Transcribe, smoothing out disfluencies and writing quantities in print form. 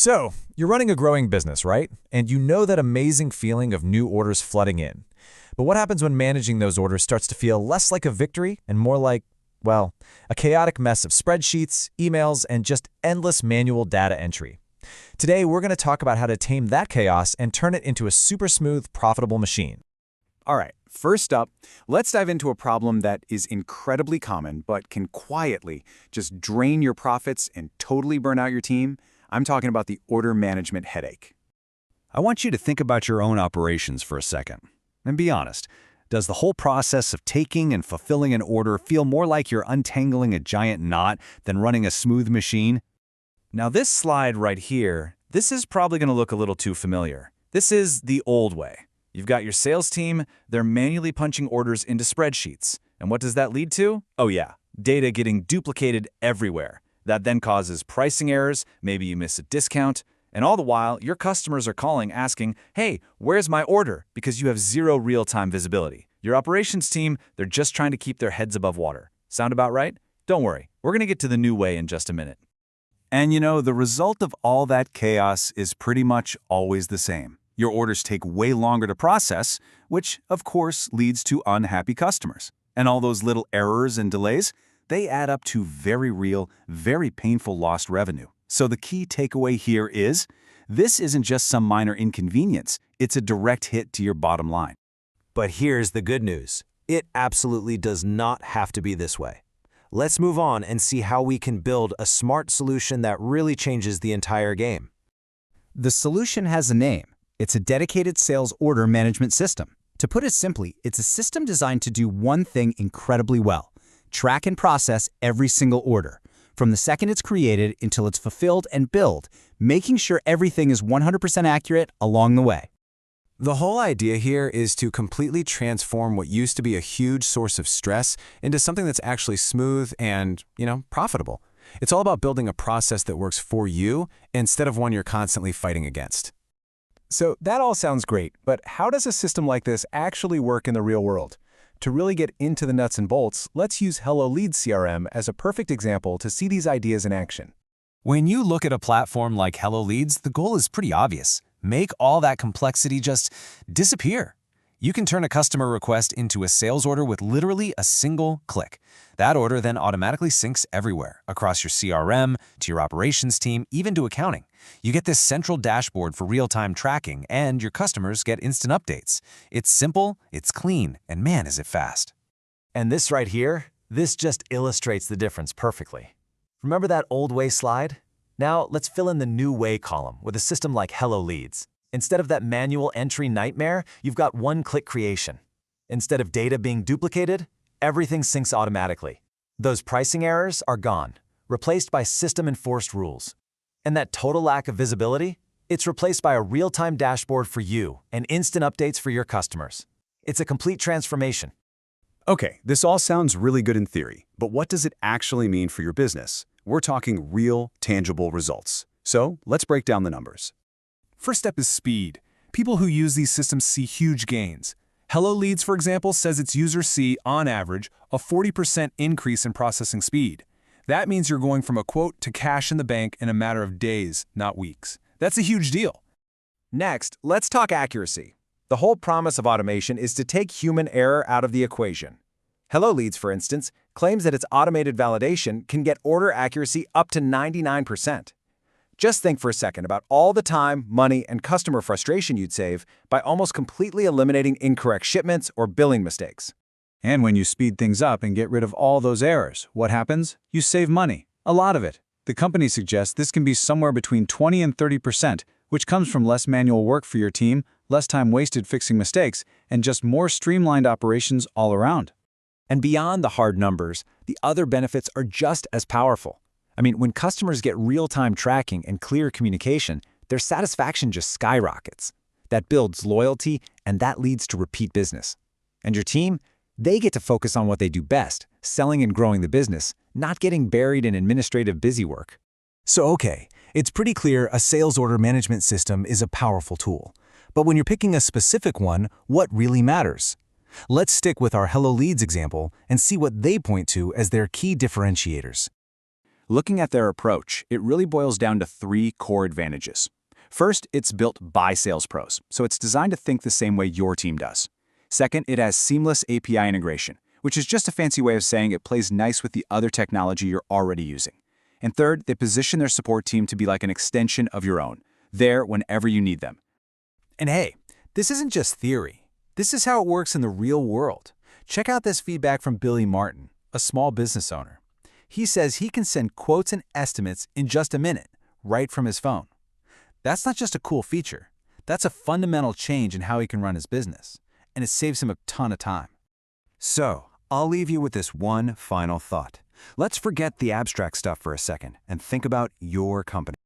So, you're running a growing business, right? And you know that amazing feeling of new orders flooding in. But what happens when managing those orders starts to feel less like a victory and more like, well, a chaotic mess of spreadsheets, emails, and just endless manual data entry? Today, we're going to talk about how to tame that chaos and turn it into a super smooth, profitable machine. All right, first up, let's dive into a problem that is incredibly common but can quietly just drain your profits and totally burn out your team. I'm talking about the order management headache. I want you to think about your own operations for a second. And be honest, does the whole process of taking and fulfilling an order feel more like you're untangling a giant knot than running a smooth machine? Now this slide right here, this is probably going to look a little too familiar. This is the old way. You've got your sales team, they're manually punching orders into spreadsheets. And what does that lead to? Oh yeah, data getting duplicated everywhere. That then causes pricing errors, maybe you miss a discount, and all the while, your customers are calling asking, hey, where's my order? Because you have zero real-time visibility. Your operations team, they're just trying to keep their heads above water. Sound about right? Don't worry, we're going to get to the new way in just a minute. And you know, the result of all that chaos is pretty much always the same. Your orders take way longer to process, which, of course, leads to unhappy customers. And all those little errors and delays, they add up to very real, very painful lost revenue. So the key takeaway here is, this isn't just some minor inconvenience, it's a direct hit to your bottom line. But here's the good news. It absolutely does not have to be this way. Let's move on and see how we can build a smart solution that really changes the entire game. The solution has a name. It's a dedicated sales order management system. To put it simply, it's a system designed to do one thing incredibly well: track and process every single order, from the second it's created until it's fulfilled and billed, making sure everything is 100% accurate along the way. The whole idea here is to completely transform what used to be a huge source of stress into something that's actually smooth and, profitable. It's all about building a process that works for you instead of one you're constantly fighting against. So that all sounds great, but how does a system like this actually work in the real world? To really get into the nuts and bolts, let's use HelloLeads CRM as a perfect example to see these ideas in action. When you look at a platform like HelloLeads, the goal is pretty obvious. Make all that complexity just disappear. You can turn a customer request into a sales order with literally a single click. That order then automatically syncs everywhere, across your CRM, to your operations team, even to accounting. You get this central dashboard for real-time tracking, and your customers get instant updates. It's simple, it's clean, and man, is it fast. And this right here, this just illustrates the difference perfectly. Remember that old way slide? Now let's fill in the new way column with a system like HelloLeads. Instead of that manual entry nightmare, you've got one-click creation. Instead of data being duplicated, everything syncs automatically. Those pricing errors are gone, replaced by system-enforced rules. And that total lack of visibility? It's replaced by a real-time dashboard for you and instant updates for your customers. It's a complete transformation. Okay, this all sounds really good in theory, but what does it actually mean for your business? We're talking real, tangible results. So let's break down the numbers. First step is speed. People who use these systems see huge gains. HelloLeads, for example, says its users see, on average, a 40% increase in processing speed. That means you're going from a quote to cash in the bank in a matter of days, not weeks. That's a huge deal. Next, let's talk accuracy. The whole promise of automation is to take human error out of the equation. HelloLeads, for instance, claims that its automated validation can get order accuracy up to 99%. Just think for a second about all the time, money, and customer frustration you'd save by almost completely eliminating incorrect shipments or billing mistakes. And when you speed things up and get rid of all those errors, what happens? You save money. A lot of it. The company suggests this can be somewhere between 20 and 30%, which comes from less manual work for your team, less time wasted fixing mistakes, and just more streamlined operations all around. And beyond the hard numbers, the other benefits are just as powerful. When customers get real-time tracking and clear communication, their satisfaction just skyrockets. That builds loyalty, and that leads to repeat business. And your team? They get to focus on what they do best, selling and growing the business, not getting buried in administrative busywork. So okay, it's pretty clear a sales order management system is a powerful tool. But when you're picking a specific one, what really matters? Let's stick with our HelloLeads example and see what they point to as their key differentiators. Looking at their approach, it really boils down to 3 core advantages. First, it's built by sales pros, so it's designed to think the same way your team does. Second, it has seamless API integration, which is just a fancy way of saying it plays nice with the other technology you're already using. And third, they position their support team to be like an extension of your own, there whenever you need them. And hey, this isn't just theory. This is how it works in the real world. Check out this feedback from Billy Martin, a small business owner. He says he can send quotes and estimates in just a minute, right from his phone. That's not just a cool feature. That's a fundamental change in how he can run his business, and it saves him a ton of time. So, I'll leave you with this one final thought. Let's forget the abstract stuff for a second and think about your company.